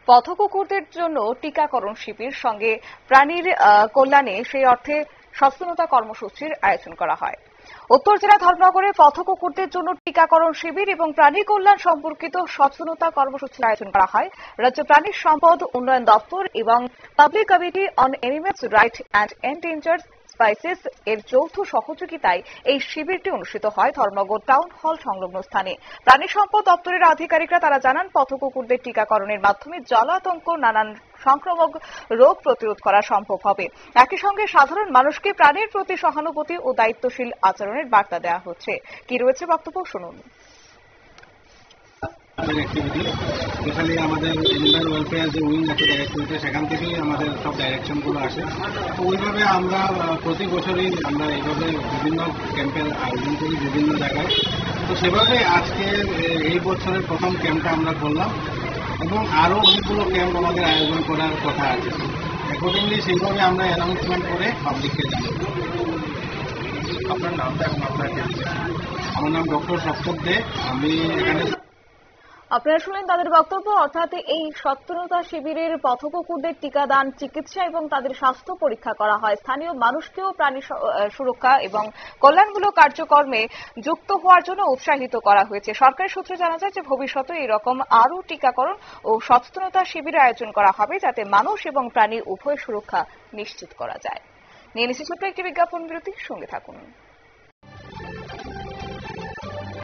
পথ কুকুরদের জন্য টিকাকরণ শিবির সঙ্গে প্রাণীর কল্যাণে সেই অর্থে সচেতনতা কর্মসূচির আয়োজন করা হয়। উত্তর জেলা ধর্মনগরে পথ কুকুরদের জন্য টিকাকরণ শিবির এবং প্রাণী কল্যাণ সম্পর্কিত সচেতনতা কর্মসূচির আয়োজন করা হয়। রাজ্য প্রাণী সম্পদ উন্নয়ন দপ্তর এবং public committee on animals right and endangered spices এর যৌথ সহযোগিতায় এই শিবিরটি অনুষ্ঠিত হয় ধর্মনগর টাউন হল সংলগ্ন স্থানে। প্রাণী সম্পদ দপ্তরের আধিকারিকরা তারা জানান, পথ কুকুরদের টিকাকরণের মাধ্যমে জলাতঙ্ক নানান সংক্রামক রোগ প্রতিরোধ করা সম্ভব হবে। একই সঙ্গে সাধারণ মানুষকে প্রাণীর প্রতি সহানুভূতি ও দায়িত্বশীল আচরণের বার্তা দেওয়া হচ্ছে। কি রয়েছে বক্তব্য শুনুন। স্পেশালি আমাদের এনিম্যাল ওয়েলফেয়ার যে উইং আছে ডাইরেক্টরেটে, সেখান থেকেই আমাদের সব ডাইরেকশনগুলো আসে। তো ওইভাবে আমরা প্রতি বছরই আমরা এইভাবে বিভিন্ন ক্যাম্পের আয়োজন করি বিভিন্ন জায়গায়। তো সেভাবে আজকে এই বছরের প্রথম ক্যাম্পটা আমরা করলাম এবং আরও অনেকগুলো ক্যাম্প আমাদের আয়োজন করার কথা আছে। অ্যাকর্ডিংলি সেইভাবে আমরা অ্যানাউন্সমেন্ট করে পাবলিককে জানাবো। আপনার নামটা এবং আপনার আমার নাম ডক্টর সপ্তক দে। আমি এখানে আপনারা শুনলেন তাদের বক্তব্য, অর্থাৎ এই সচেতনতা শিবিরের পথ কুকুরদের টিকাদান, চিকিৎসা এবং তাদের স্বাস্থ্য পরীক্ষা করা হয়। স্থানীয় মানুষকেও প্রাণী সুরক্ষা এবং কল্যাণমূলক কার্যক্রমে যুক্ত হওয়ার জন্য উৎসাহিত করা হয়েছে। সরকারি সূত্রে জানা যায় যে ভবিষ্যতে এরকম আরও টিকাকরণ ও সচেতনতা শিবিরের আয়োজন করা হবে, যাতে মানুষ এবং প্রাণী উভয় সুরক্ষা নিশ্চিত করা যায়। নিয়ে নিচ্ছি ছোট্ট একটি বিজ্ঞাপন বিরতি, সঙ্গে থাকুন।